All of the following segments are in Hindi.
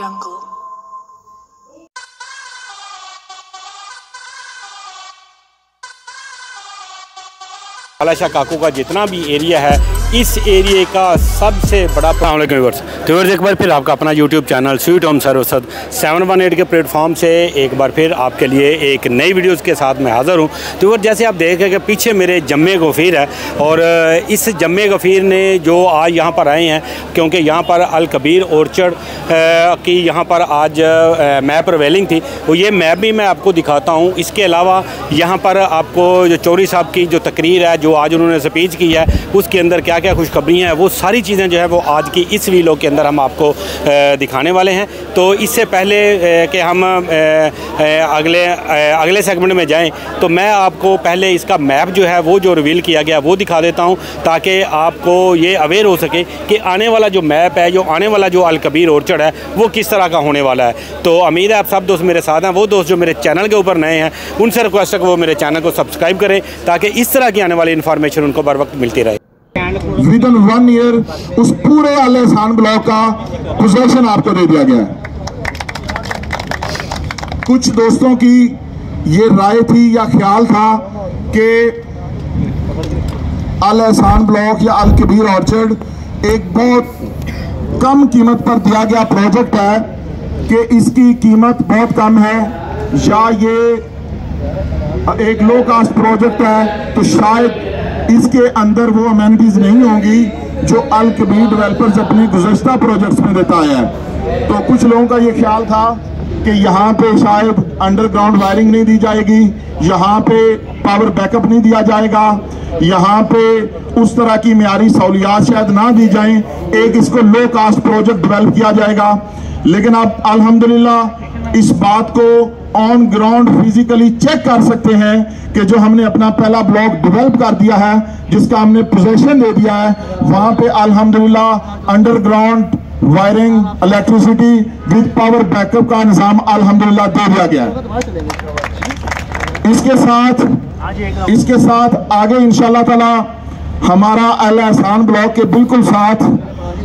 jungle. आलाशाह काकू का जितना भी एरिया है, इस एरिया का सबसे बड़ा व्यूअर्स एक बार फिर आपका अपना यूट्यूब चैनल स्वीट होम सरवसद 718 के प्लेटफॉर्म से एक बार फिर आपके लिए एक नई वीडियोस के साथ मैं हाज़िर हूँ। तो जैसे आप देखें कि पीछे मेरे जम्मे गफ़ीर है और इस जम्मे गफ़ीर ने जो आज यहाँ पर आए हैं, क्योंकि यहाँ पर अल कबीर ऑर्चर्ड की यहाँ पर आज मैप रिवीलिंग थी, तो ये मैप भी मैं आपको दिखाता हूँ। इसके अलावा यहाँ पर आपको जो चौधरी साहब की जो तकरीर है, जो आज उन्होंने स्पीच की है, उसके अंदर क्या क्या खुशखबरियाँ हैं, वो सारी चीज़ें जो है वो आज की इस वीडियो के अंदर हम आपको दिखाने वाले हैं। तो इससे पहले कि हम अगले सेगमेंट में जाएं, तो मैं आपको पहले इसका मैप जो है वो जो रिवील किया गया वो दिखा देता हूं, ताकि आपको ये अवेयर हो सके कि आने वाला जो मैप है, जो आने वाला जो अल कबीर ऑर्चर्ड है, वो किस तरह का होने वाला है। तो उम्मीद है आप सब दोस्त मेरे साथ हैं। वो दोस्त जो मेरे चैनल के ऊपर नए हैं, उनसे रिक्वेस्ट है कि वो मेरे चैनल को सब्सक्राइब करें, ताकि इस तरह की आने वाली इन्फॉर्मेशन उनको बर वक्त मिलती रहे। विदिन 1 ईयर उस पूरे अल एहसान ब्लॉक का पोजीशन आपको दे दिया गया है। कुछ दोस्तों की ये राय थी या ख्याल था कि अल एहसान ब्लॉक या अल कबीर ऑर्चर्ड एक बहुत कम कीमत पर दिया गया प्रोजेक्ट है, कि इसकी कीमत बहुत कम है, या ये एक लो कास्ट प्रोजेक्ट है, तो शायद इसके अंदर वो अमेनिटीज नहीं होंगी जो अल कबीर डेवलपर्स अपने गुज़श्ता प्रोजेक्ट्स में देता है। तो कुछ लोगों का ये ख्याल था कि यहाँ पे शायद अंडरग्राउंड वायरिंग नहीं दी जाएगी, यहाँ पे पावर बैकअप नहीं दिया जाएगा, यहाँ पे उस तरह की मियारी सहूलियात शायद ना दी जाएं, एक इसको लो कास्ट प्रोजेक्ट डेवलप किया जाएगा। लेकिन आप अल्हम्दुलिल्लाह इस बात को ऑन ग्राउंड फिजिकली चेक कर सकते हैं कि जो हमने अपना पहला ब्लॉक डेवलप कर दिया है, जिसका हमने पोजीशन दे दिया है, वहां पे अल्हम्दुलिल्लाह underground wiring, electricity with power backup का निजाम अल्हम्दुलिल्लाह दे दिया गया है। इसके साथ आगे इंशाल्लाह ताला हमारा अल एहसान ब्लॉक के बिल्कुल साथ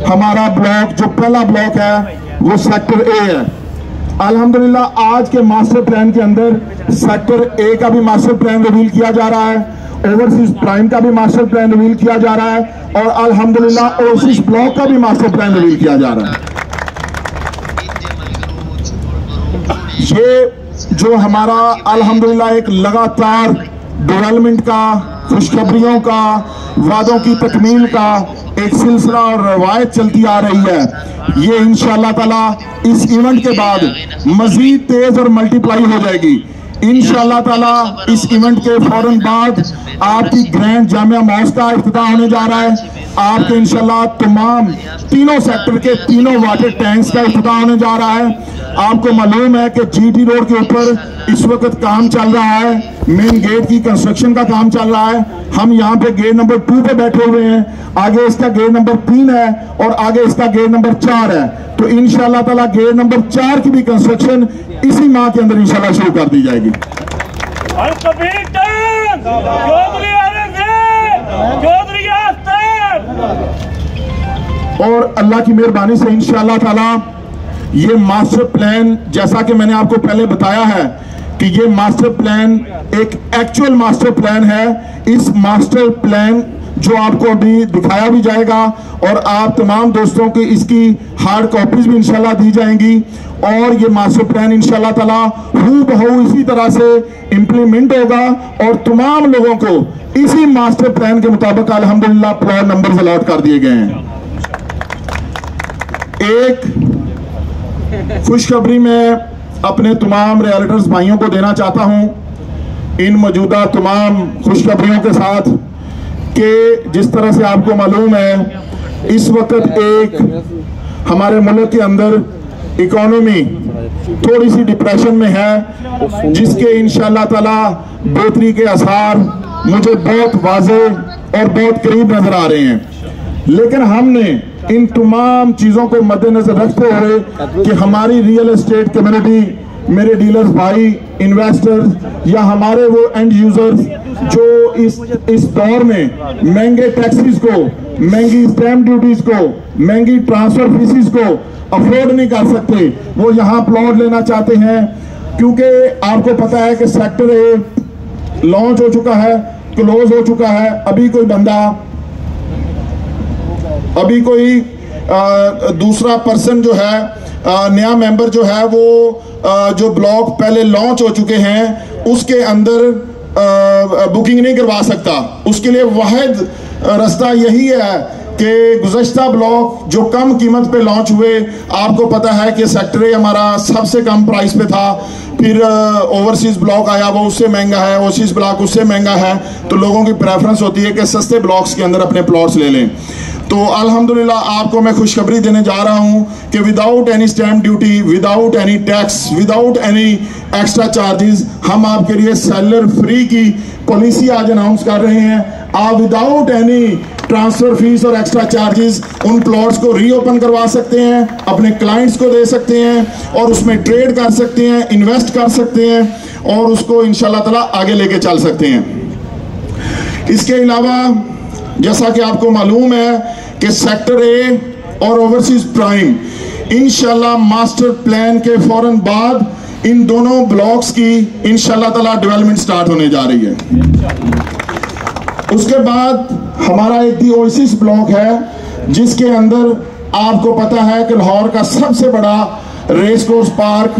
हमारा ब्लॉक जो पहला ब्लॉक है वो सेक्टर ए है। अल्हम्दुलिल्लाह आज के मास्टर प्लान के अंदर सेक्टर ए का भी मास्टर प्लान रिवील किया जा रहा है, ओवरसीज प्राइम का भी मास्टर प्लान रिवील किया जा रहा है, और अल्हम्दुलिल्लाह ओवरसीज ब्लॉक का भी मास्टर प्लान रिवील किया जा रहा है। ये जो हमारा अल्हम्दुलिल्लाह एक लगातार डेवलपमेंट का, खुशखबरियों का, वादों की तकमील का एक सिलसिला और रवायत चलती आ रही है, ये इंशाअल्लाह ताला इस इवेंट के बाद मजीद तेज और मल्टीप्लाई हो जाएगी। इंशाअल्लाह ताला इस इवेंट के फौरन बाद आपकी ग्रैंड जामिया मॉस्क का इफ्तिताह होने जा रहा है। आपके इंशाअल्लाह तमाम तीनों सेक्टर के तीनों वाटर टैंक्स का इफ्तिताह होने जा रहा है। आपको मालूम है कि जीटी रोड के ऊपर इस वक्त काम चल रहा है, मेन गेट की कंस्ट्रक्शन का काम चल रहा है। हम यहाँ पे गेट नंबर 2 पे बैठे हुए हैं, आगे इसका गेट नंबर 3 है और आगे इसका गेट नंबर 4 है। तो इंशाअल्लाह ताला गेट नंबर 4 की भी कंस्ट्रक्शन इसी माह के अंदर इंशाअल्लाह शुरू कर दी जाएगी। और अल्लाह की मेहरबानी से इंशाअल्लाह ताला ये मास्टर प्लान, जैसा कि मैंने आपको पहले बताया है कि ये मास्टर प्लान एक एक्चुअल मास्टर प्लान है। इस मास्टर प्लान जो आपको अभी दिखाया भी जाएगा और आप तमाम दोस्तों की इसकी हार्ड कॉपीज भी इंशाल्लाह दी जाएंगी, और ये मास्टर प्लान इंशाल्लाह ताला हूबहू इसी तरह से इम्प्लीमेंट होगा और तमाम लोगों को इसी मास्टर प्लान के मुताबिक अल्हम्दुलिल्लाह प्लॉट नंबर अलॉट कर दिए गए हैं। एक खुशखबरी में अपने तमाम रियल्टर्स भाइयों को देना चाहता हूं इन मौजूदा तमाम खुशखबरियों के साथ, कि जिस तरह से आपको मालूम है इस वक्त एक हमारे मुल्क के अंदर इकोनॉमी थोड़ी सी डिप्रेशन में है, जिसके इंशाअल्लाह ताला बेहतरी के आसार मुझे बहुत वाज़े और बहुत करीब नजर आ रहे हैं। लेकिन हमने इन तमाम चीजों को मद्देनजर रखते हुए कि हमारी रियल एस्टेट कम्युनिटी, मेरे डीलर्स भाई इन्वेस्टर्स या हमारे वो एंड यूजर्स जो इस दौर में महंगे टैक्सेस को, महंगी स्टैंप ड्यूटीज को, महंगी ट्रांसफर फीसिस को अफोर्ड नहीं कर सकते, वो यहाँ प्लॉट लेना चाहते हैं। क्योंकि आपको पता है कि सेक्टर ए लॉन्च हो चुका है, क्लोज हो चुका है। अभी कोई दूसरा पर्सन जो है, नया मेंबर जो है, वो जो ब्लॉक पहले लॉन्च हो चुके हैं उसके अंदर बुकिंग नहीं करवा सकता। उसके लिए वाहिद रास्ता यही है कि गुज़श्ता ब्लॉक जो कम कीमत पे लॉन्च हुए, आपको पता है कि सेक्टर ए हमारा सबसे कम प्राइस पे था, फिर ओवरसीज ब्लॉक आया, वो उससे महंगा है, ओवरसीज ब्लॉक उससे महंगा है, तो लोगों की प्रेफरेंस होती है कि सस्ते ब्लॉक्स के अंदर अपने प्लॉट्स ले लें। तो अल्हम्दुलिल्लाह आपको मैं खुशखबरी देने जा रहा हूं कि without any stamp duty, without any tax, without any extra charges हम आपके लिए सेलर फ्री की पॉलिसी आज अनाउंस कर रहे हैं। आप विदाउट एनी ट्रांसफर फीस और एक्स्ट्रा चार्जेस उन प्लॉट्स को रीओपन करवा सकते हैं, अपने क्लाइंट्स को दे सकते हैं और उसमें ट्रेड कर सकते हैं, इन्वेस्ट कर सकते हैं और उसको इंशाल्लाह ताला आगे लेके चल सकते हैं। इसके अलावा जैसा कि आपको मालूम है कि सेक्टर ए और ओवरसीज प्राइम इंशाल्लाह मास्टर प्लान के फौरन बाद इन दोनों ब्लॉक्स की इंशाल्लाह ताला डेवलपमेंट स्टार्ट होने जा रही है। उसके बाद हमारा एक दी ओएसिस ब्लॉक है जिसके अंदर आपको पता है कि लाहौर का सबसे बड़ा रेस कोर्स पार्क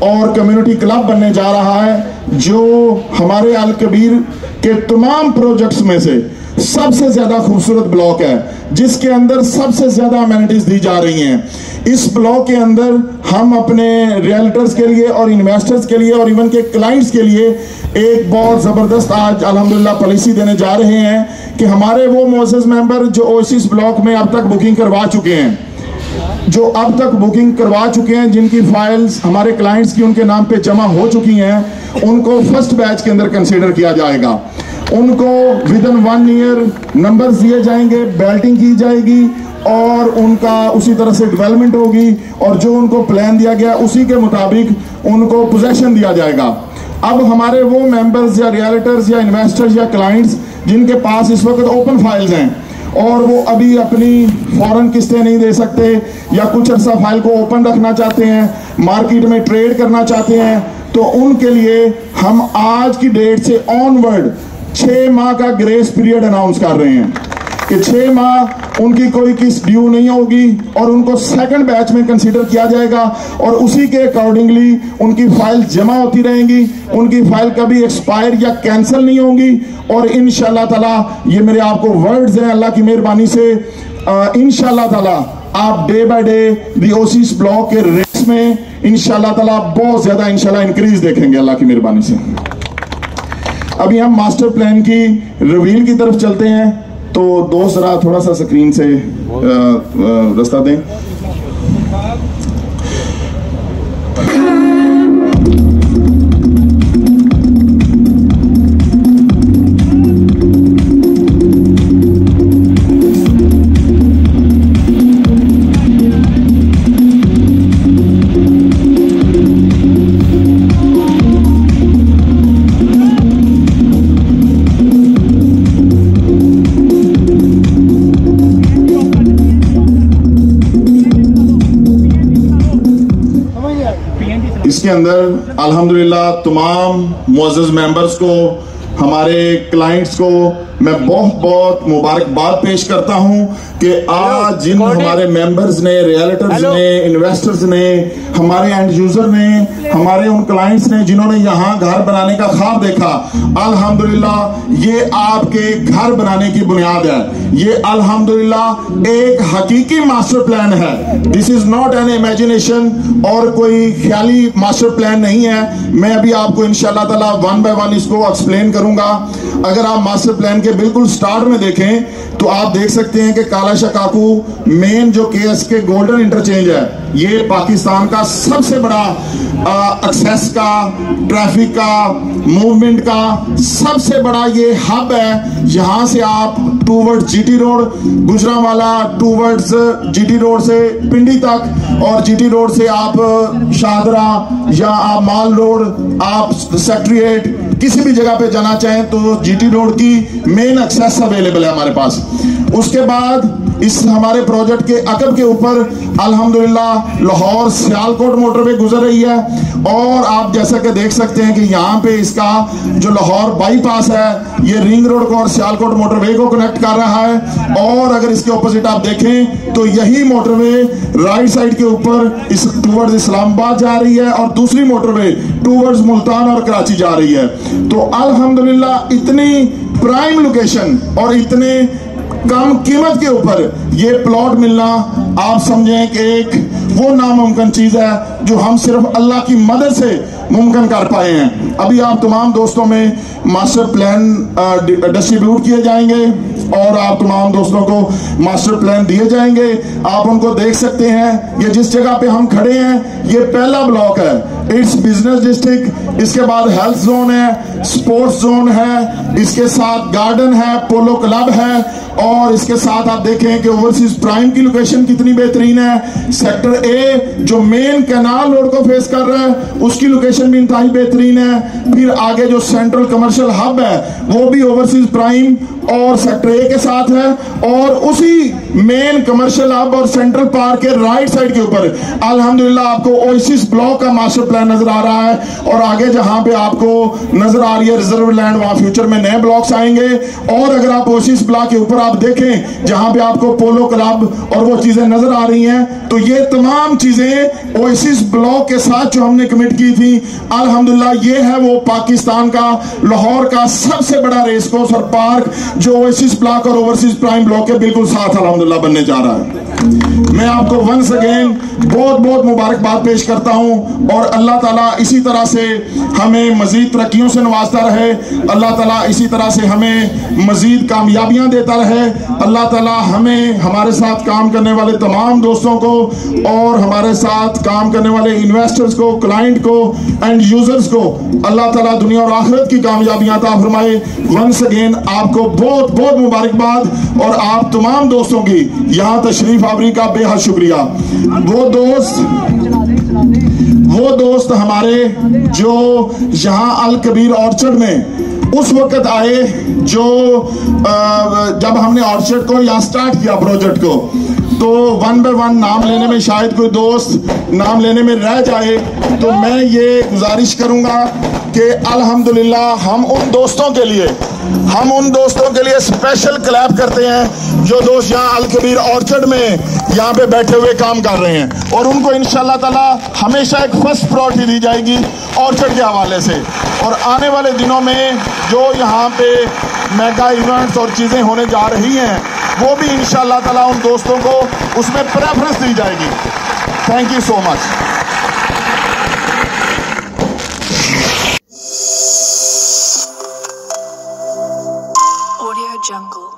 और कम्युनिटी क्लब बनने जा रहा है, जो हमारे अल कबीर के तमाम प्रोजेक्ट्स में से सबसे ज्यादा खूबसूरत ब्लॉक है, जिसके अंदर सबसे ज्यादा अमेनिटीज दी जा रही हैं। इस ब्लॉक के अंदर हम अपने रियल्टर्स के लिए और इन्वेस्टर्स के लिए और इवन के क्लाइंट्स के लिए एक बहुत जबरदस्त आज अल्हम्दुलिल्लाह पॉलिसी देने जा रहे हैं कि हमारे वो मोअज़्ज़ज़ मेंबर जो ओएसिस ब्लॉक में अब तक बुकिंग करवा चुके हैं, जिनकी फाइल्स हमारे क्लाइंट्स की उनके नाम पे जमा हो चुकी हैं, उनको फर्स्ट बैच के अंदर कंसीडर किया जाएगा। उनको विद इन 1 ईयर नंबर्स दिए जाएंगे, बैल्टिंग की जाएगी और उनका उसी तरह से डेवलपमेंट होगी और जो उनको प्लान दिया गया उसी के मुताबिक उनको पोजेशन दिया जाएगा। अब हमारे वो मेंबर्स या रियल्टर्स या इन्वेस्टर्स या क्लाइंट्स जिनके पास इस वक्त ओपन फाइल्स हैं और वो अभी अपनी फौरन किस्तें नहीं दे सकते या कुछ अर्सा फाइल को ओपन रखना चाहते हैं, मार्केट में ट्रेड करना चाहते हैं, तो उनके लिए हम आज की डेट से ऑनवर्ड 6 माह का ग्रेस पीरियड अनाउंस कर रहे हैं कि 6 माह उनकी कोई किस्त ड्यू नहीं होगी और उनको सेकंड बैच में कंसीडर किया जाएगा और उसी के अकॉर्डिंगली उनकी फाइल जमा होती रहेंगी, उनकी फाइल कभी एक्सपायर या कैंसिल नहीं होंगी और इंशाल्लाह ताला ये मेरे आपको वर्ड्स हैं अल्लाह की मेहरबानी से, इंशाल्लाह ताला आप day by day the oasis block के रेट्स में इंशाल्लाह ताला बहुत ज्यादा इंशाल्लाह इंक्रीज देखेंगे अल्लाह की मेहरबानी से। अभी हम मास्टर प्लान की रिवील की तरफ चलते हैं, तो दोस्त जरा थोड़ा सा स्क्रीन से रास्ता दें। इसके अंदर अल्हम्दुलिल्लाह तमाम मुअज़्ज़ज़ मेंबर्स को, हमारे क्लाइंट्स को मैं बहुत बहुत मुबारकबाद पेश करता हूं कि आज जिन हमारे मेंबर्स ने, रियल्टर्स ने, इन्वेस्टर्स ने, हमारे एंड यूजर ने, हमारे उन क्लाइंट्स ने जिन्होंने यहाँ घर बनाने का ख्वाब देखा, अल्हम्दुलिल्लाह ये आपके घर बनाने की बुनियाद है। ये अल्हम्दुलिल्लाह एक हकीकी मास्टर प्लान है। This is not an imagination और कोई ख्याली मास्टर प्लान नहीं है। मैं अभी आपको इंशाल्लाह ताला 1 बाय 1 इसको एक्सप्लेन करूंगा। अगर आप मास्टर प्लान के बिल्कुल स्टार्ट में देखें तो आप देख सकते हैं कि काला शाह काकू मेन जो KSK गोल्डन इंटरचेंज है ये पाकिस्तान का सबसे बड़ा एक्सेस का, ट्रैफिक का, मूवमेंट का सबसे बड़ा ये हब है। यहाँ से आप towards GT road, Gujranwala towards GT road से पिंडी तक, और जीटी रोड से आप शाहदरा या आप माल रोड, आप सेक्टर 8 किसी भी जगह पे जाना चाहें तो जीटी रोड की मेन एक्सेस अवेलेबल है हमारे पास। उसके बाद इस हमारे प्रोजेक्ट के अकब के ऊपर अल्हम्दुलिल्लाह लाहौर सियालकोट मोटरवे गुजर रही है, और आप जैसा कि देख सकते हैं कि यहाँ पे इसका जो लाहौर बाईपास है ये रिंग रोड को और सियालकोट मोटरवे को कनेक्ट कर रहा है। और अगर इसके ऑपोजिट आप देखें तो यही मोटरवे राइट साइड के ऊपर इस टूवर्ड्स इस्लामाबाद जा रही है, और दूसरी मोटरवे टूवर्ड्स मुल्तान और कराची जा रही है। तो अल्हम्दुलिल्लाह इतनी प्राइम लोकेशन और इतने कम कीमत के ऊपर ये प्लॉट मिलना, आप समझें कि एक वो नामुमकिन चीज है जो हम सिर्फ अल्लाह की मदद से मुमकिन कर पाए हैं। अभी आप तमाम दोस्तों में मास्टर प्लान डिस्ट्रीब्यूट किए जाएंगे और आप तमाम दोस्तों को मास्टर प्लान दिए जाएंगे। आप उनको देख सकते हैं। ये जिस जगह पे हम खड़े हैं ये पहला ब्लॉक है, इट्स बिजनेस डिस्ट्रिक्ट। इसके बाद हेल्थ जोन है, स्पोर्ट्स जोन है, इसके साथ गार्डन है, पोलो क्लब है, और इसके साथ आप देखें कि ओवरसीज प्राइम की लोकेशन कितनी बेहतरीन है। सेक्टर ए जो मेन कैनाल रोड को फेस कर रहा है उसकी लोकेशन भी इंतहाई बेहतरीन है। फिर आगे जो सेंट्रल कमर्शियल हब है वो भी ओवरसीज प्राइम और सेक्टर ए के साथ है, और उसी मेन कमर्शियल हब और सेंट्रल पार्क के राइट साइड के ऊपर अल्हम्दुलिल्लाह आपको ओएसिस ब्लॉक का मास्टर प्लान नजर आ रहा है। और आगे जहां पे आपको नजर आ रही है रिजर्व लैंड, वहां फ्यूचर में नए ब्लॉक्स आएंगे। और अगर आप ओएसिस ब्लॉक के ऊपर आप देखें जहां पे आपको पोलो क्लब और वो चीजें नजर आ रही हैं, तो ये तमाम चीजें ओएसिस ब्लॉक के साथ जो हमने कमिट की थी, अल्हम्दुलिल्लाह ये है वो पाकिस्तान का लाहौर का सबसे बड़ा रेस कोर्स और पार्क जो ओएसिस ब्लॉक और ओवरसीज प्राइम ब्लॉक के बिल्कुल साथ अल्हम्दुलिल्लाह बनने जा रहा है। मैं आपको वंस अगेन बहुत बहुत मुबारकबाद पेश करता हूं, और अल्लाह ताला इसी तरह से हमें मजीद तरक्कियों से नवाजता रहे। अल्लाह ताला इसी तरह से हमें मजीद कामयाबियां देता रहे। अल्लाह ताला हमें, हमारे साथ काम करने वाले तमाम दोस्तों को और हमारे साथ काम करने वाले इन्वेस्टर्स को, क्लाइंट को, एंड यूजर्स को अल्लाह ताला दुनिया और आखिरत की कामयाबियां अता फरमाए। वंस अगेन आपको बहुत बहुत मुबारकबाद, और आप तमाम दोस्तों की यहाँ तशरीफ आवरी का बेहद शुक्रिया। वो दोस्त हमारे जो यहाँ अल कबीर ऑर्चर्ड में उस वक्त आए जो जब हमने ऑर्चर्ड को यहाँ स्टार्ट किया प्रोजेक्ट को, तो वन बाय वन नाम लेने में शायद कोई दोस्त नाम लेने में रह जाए, तो मैं ये गुजारिश करूंगा कि अल्हम्दुलिल्लाह हम उन दोस्तों के लिए स्पेशल क्लैप करते हैं जो दोस्त यहाँ अल कबीर ऑर्चर्ड में यहाँ पे बैठे हुए काम कर रहे हैं, और उनको इंशाल्लाह ताला हमेशा एक फर्स्ट प्रायोरिटी दी जाएगी ऑर्चर्ड के हवाले से। और आने वाले दिनों में जो यहाँ पे मेगा इवेंट्स और चीज़ें होने जा रही हैं वो भी इंशाल्लाह ताला उन दोस्तों को उसमें प्रेफरेंस दी जाएगी। Thank you so much. Audio Jungle.